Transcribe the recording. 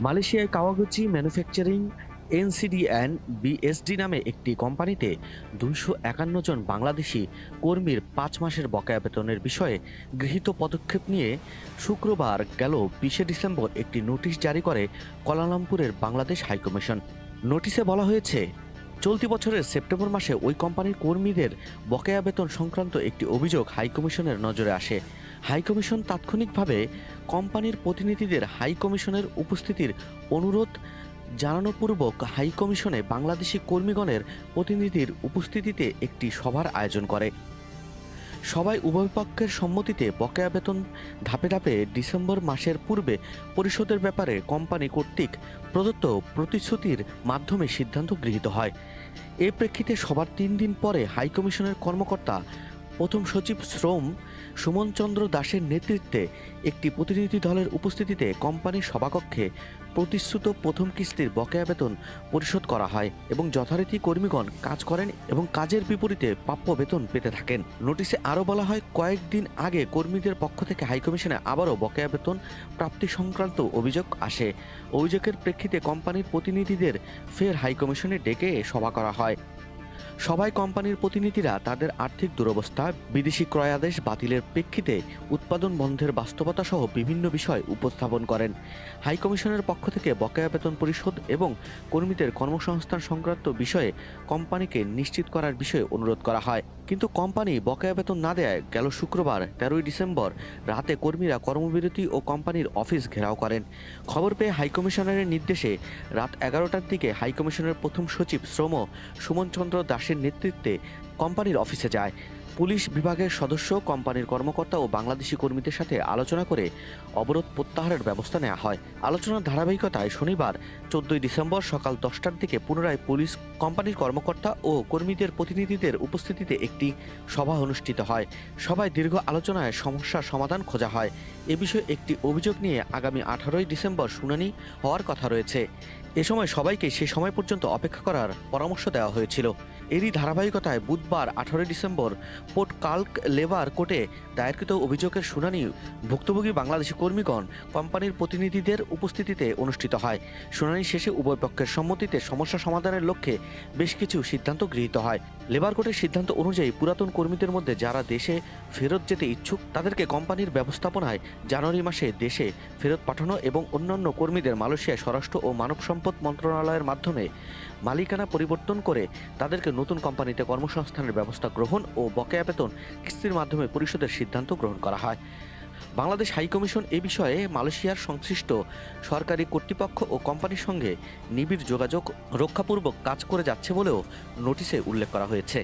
মালয়েশিয়ায় Kawaguchi manufacturing NCD and BSD নামে একটি কোম্পানিতে ২৫১ জন বাংলাদেশি কর্মীর ৫ মাসের বকেয়া বেতনের বিষয়ে গৃহীত পদক্ষেপ নিয়ে শুক্রবার গেল ২০ ডিসেম্বর একটি নোটিশ জারি করে কুয়ালালামপুরের বাংলাদেশ হাইকমিশন। নোটিশে বলা হয়েছে, চলতি বছরের সেপ্টেম্বর মাসে ওই কোম্পানির কর্মীদের বকেয়া বেতন সংক্রান্ত একটি অভিযোগ হাইকমিশনের নজরে আসে। হাইকমিশন তাৎক্ষণিকভাবে কোম্পানির প্রতিনিধিদের হাইকমিশনের উপস্থিতির অনুরোধ জানানোপূর্বক হাইকমিশনে বাংলাদেশি কর্মীগণের প্রতিনিধির উপস্থিতিতে একটি সভার আয়োজন করে। সবাই উভয় পক্ষের সম্মতিতে বকেয়া বেতন ধাপে ধাপে ডিসেম্বর মাসের পূর্বে পরিশোধের ব্যাপারে কোম্পানি কর্তৃক প্রদত্ত প্রতিশ্রুতির মাধ্যমে সিদ্ধান্ত গৃহীত হয়। এ প্রেক্ষিতে সবার ৩ দিন পরে হাইকমিশনের কর্মকর্তা প্রথম সচিব শ্রম সুমন চন্দ্র দাসের নেতৃত্বে একটি প্রতিনিধি দলের উপস্থিতিতে কোম্পানির সভাকক্ষে প্রতিশ্রুত প্রথম কিস্তির বকেয়া বেতন পরিশোধ করা হয় এবং যথারীতি কর্মীগণ কাজ করেন এবং কাজের বিপরীতে প্রাপ্য বেতন পেতে থাকেন। নোটিশে আরও বলা হয়, কয়েকদিন আগে কর্মীদের পক্ষ থেকে হাইকমিশনে আবারও বকেয়া বেতন প্রাপ্তি সংক্রান্ত অভিযোগ আসে। অভিযোগের প্রেক্ষিতে কোম্পানির প্রতিনিধিদের ফের হাইকমিশনে ডেকে সভা করা হয়। সবাই কোম্পানির প্রতিনিধিরা তাদের আর্থিক দুরবস্থা, বিদেশি ক্রয়াদেশ বাতিলের প্রেক্ষিতে উৎপাদন বন্ধের বাস্তবতা সহ বিভিন্ন বিষয় উপস্থাপন করেন। হাইকমিশনের পক্ষ থেকে বকেয়া বেতন পরিশোধ এবং কর্মীদের কর্মসংস্থান সংক্রান্ত বিষয়ে কোম্পানিকে নিশ্চিত করার বিষয়ে অনুরোধ করা হয়। কিন্তু কোম্পানি বকেয়া বেতন না দেয়ায় গেল শুক্রবার ১৩ ডিসেম্বর রাতে কর্মীরা কর্মবিরতি ও কোম্পানির অফিস ঘেরাও করেন। খবর পেয়ে হাইকমিশনারের নির্দেশে রাত ১১টার দিকে হাইকমিশনের প্রথম সচিব শ্রম সুমন চন্দ্র দাসের নেতৃত্বে কোম্পানির অফিসে যায়। পুলিশ বিভাগের সদস্য, কোম্পানির কর্মকর্তা ও বাংলাদেশি কর্মীদের সাথে আলোচনা করে অবরোধ প্রত্যাহারের ব্যবস্থা নেওয়া হয়। আলোচনার ধারাবাহিকতায় শনিবার ১৪ ডিসেম্বর সকাল ১০টার দিকে পুনরায় পুলিশ, কোম্পানির কর্মকর্তা ও কর্মীদের প্রতিনিধিদের উপস্থিতিতে একটি সভা অনুষ্ঠিত হয়। সভায় দীর্ঘ আলোচনায় সমস্যার সমাধান খোঁজা হয়। এ বিষয়ে একটি অভিযোগ নিয়ে আগামী ১৮ ডিসেম্বর শুনানি হওয়ার কথা রয়েছে। এ সময় সবাইকে সে সময় পর্যন্ত অপেক্ষা করার পরামর্শ দেওয়া হয়েছিল। এরই ধারাবাহিকতায় বুধবার ১৮ ডিসেম্বর পোর্ট কাল্ক লেবার কোর্টে দায়েরকৃত অভিযোগের শুনানি ভুক্তভোগী বাংলাদেশি কর্মীগণ কোম্পানির প্রতিনিধিদের উপস্থিতিতে অনুষ্ঠিত হয়। শুনানি শেষে উভয় পক্ষের সম্মতিতে সমস্যা সমাধানের লক্ষ্যে বেশ কিছু সিদ্ধান্ত গৃহীত হয়। লেবার কোর্টের সিদ্ধান্ত অনুযায়ী পুরাতন কর্মীদের মধ্যে যারা দেশে ফেরত যেতে ইচ্ছুক তাদেরকে কোম্পানির ব্যবস্থাপনায় জানুয়ারি মাসে দেশে ফেরত পাঠানো এবং অন্যান্য কর্মীদের মালয়েশিয়ায় স্বরাষ্ট্র ও মানব সম্পদ মন্ত্রণালয়ের মাধ্যমে মালিকানা পরিবর্তন করে তাদেরকে নতুন কোম্পানিতে কর্মসংস্থানের ব্যবস্থা গ্রহণ ও বকেয়া বেতন কিস্তির মাধ্যমে পরিশোধের সিদ্ধান্ত গ্রহণ করা হয়। বাংলাদেশ হাইকমিশন এ বিষয়ে মালয়েশিয়ার সংশ্লিষ্ট সরকারি কর্তৃপক্ষ ও কোম্পানির সঙ্গে নিবিড় যোগাযোগ রক্ষাপূর্বক কাজ করে যাচ্ছে বলেও নোটিশে উল্লেখ করা হয়েছে।